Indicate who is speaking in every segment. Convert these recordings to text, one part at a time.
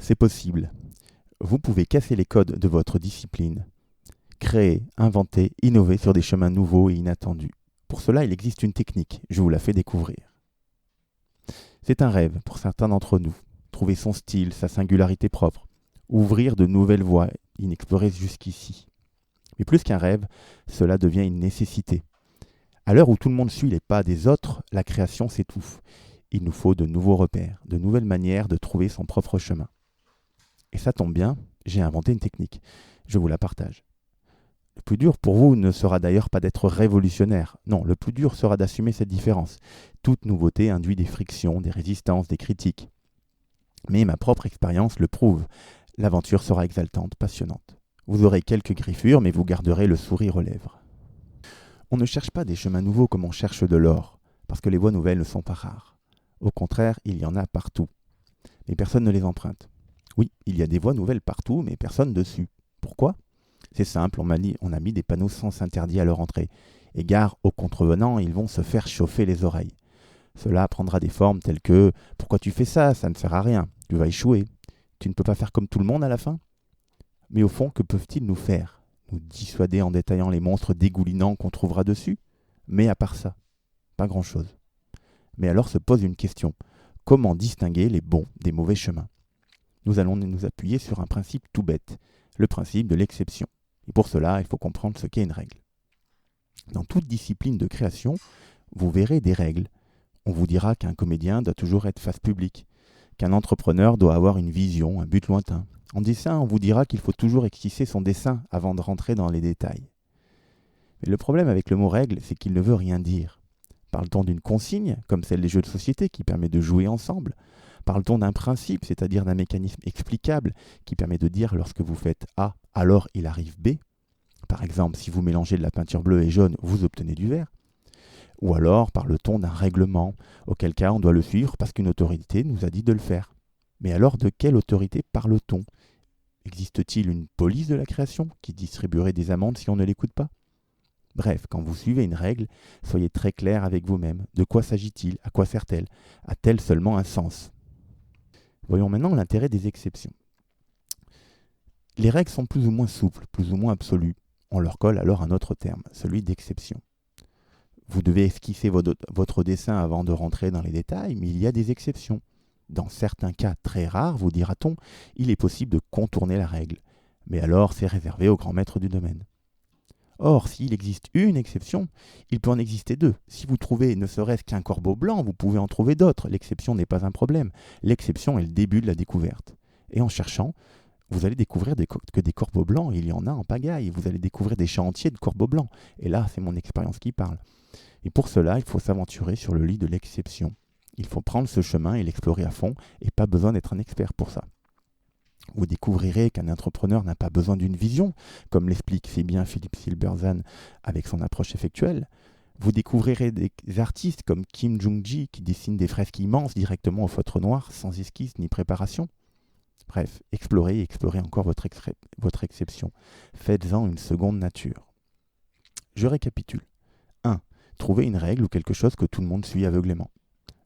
Speaker 1: C'est possible. Vous pouvez casser les codes de votre discipline, créer, inventer, innover sur des chemins nouveaux et inattendus. Pour cela, il existe une technique, je vous la fais découvrir. C'est un rêve pour certains d'entre nous, trouver son style, sa singularité propre, ouvrir de nouvelles voies inexplorées jusqu'ici. Mais plus qu'un rêve, cela devient une nécessité. À l'heure où tout le monde suit les pas des autres, la création s'étouffe. Il nous faut de nouveaux repères, de nouvelles manières de trouver son propre chemin. Et ça tombe bien, j'ai inventé une technique. Je vous la partage. Le plus dur pour vous ne sera d'ailleurs pas d'être révolutionnaire. Non, le plus dur sera d'assumer cette différence. Toute nouveauté induit des frictions, des résistances, des critiques. Mais ma propre expérience le prouve. L'aventure sera exaltante, passionnante. Vous aurez quelques griffures, mais vous garderez le sourire aux lèvres. On ne cherche pas des chemins nouveaux comme on cherche de l'or, parce que les voies nouvelles ne sont pas rares. Au contraire, il y en a partout. Mais personne ne les emprunte. Oui, il y a des voies nouvelles partout, mais personne dessus. Pourquoi ? C'est simple, on a mis des panneaux sens interdits à leur entrée. Et gare aux contrevenants, ils vont se faire chauffer les oreilles. Cela prendra des formes telles que « Pourquoi tu fais ça ? Ça ne sert à rien. Tu vas échouer. Tu ne peux pas faire comme tout le monde à la fin ?» Mais au fond, que peuvent-ils nous faire ? Nous dissuader en détaillant les monstres dégoulinants qu'on trouvera dessus ? Mais à part ça, pas grand-chose. Mais alors se pose une question. Comment distinguer les bons des mauvais chemins ? Nous allons nous appuyer sur un principe tout bête, le principe de l'exception. Et pour cela, il faut comprendre ce qu'est une règle. Dans toute discipline de création, vous verrez des règles. On vous dira qu'un comédien doit toujours être face publique, qu'un entrepreneur doit avoir une vision, un but lointain. En dessin, on vous dira qu'il faut toujours esquisser son dessin avant de rentrer dans les détails. Mais le problème avec le mot règle, c'est qu'il ne veut rien dire. Parle-t-on d'une consigne, comme celle des jeux de société qui permet de jouer ensemble ? Parle-t-on d'un principe, c'est-à-dire d'un mécanisme explicable qui permet de dire lorsque vous faites A, alors il arrive B ? Par exemple, si vous mélangez de la peinture bleue et jaune, vous obtenez du vert. Ou alors parle-t-on d'un règlement, auquel cas on doit le suivre parce qu'une autorité nous a dit de le faire. Mais alors de quelle autorité parle-t-on ? Existe-t-il une police de la création qui distribuerait des amendes si on ne l'écoute pas ? Bref, quand vous suivez une règle, soyez très clair avec vous-même. De quoi s'agit-il ? À quoi sert-elle ? A-t-elle seulement un sens ? Voyons maintenant l'intérêt des exceptions. Les règles sont plus ou moins souples, plus ou moins absolues. On leur colle alors un autre terme, celui d'exception. Vous devez esquisser votre dessin avant de rentrer dans les détails, mais il y a des exceptions. Dans certains cas très rares, vous dira-t-on, il est possible de contourner la règle. Mais alors, c'est réservé aux grands maîtres du domaine. Or, s'il existe une exception, il peut en exister deux. Si vous trouvez ne serait-ce qu'un corbeau blanc, vous pouvez en trouver d'autres. L'exception n'est pas un problème. L'exception est le début de la découverte. Et en cherchant, vous allez découvrir que des corbeaux blancs, il y en a en pagaille. Vous allez découvrir des champs entiers de corbeaux blancs. Et là, c'est mon expérience qui parle. Et pour cela, il faut s'aventurer sur le lit de l'exception. Il faut prendre ce chemin et l'explorer à fond, et pas besoin d'être un expert pour ça. Vous découvrirez qu'un entrepreneur n'a pas besoin d'une vision, comme l'explique si bien Philippe Silberzan avec son approche effectuelle. Vous découvrirez des artistes comme Kim Jung-gi qui dessinent des fresques immenses directement au feutre noir, sans esquisse ni préparation. Bref, explorez et explorez encore votre exception. Faites-en une seconde nature. Je récapitule. 1. Trouvez une règle ou quelque chose que tout le monde suit aveuglément.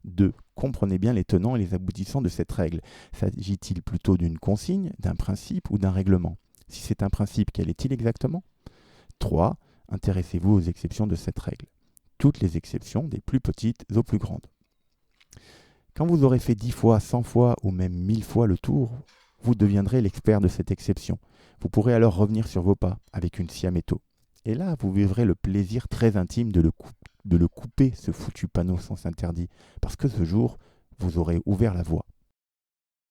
Speaker 1: 2. Comprenez bien les tenants et les aboutissants de cette règle. S'agit-il plutôt d'une consigne, d'un principe ou d'un règlement ? Si c'est un principe, quel est-il exactement ? 3. Intéressez-vous aux exceptions de cette règle. Toutes les exceptions, des plus petites aux plus grandes. Quand vous aurez fait 10 fois, 100 fois ou même 1000 fois le tour, vous deviendrez l'expert de cette exception. Vous pourrez alors revenir sur vos pas avec une scie à métaux. Et là, vous vivrez le plaisir très intime de le couper, ce foutu panneau sens interdit, parce que ce jour, vous aurez ouvert la voie.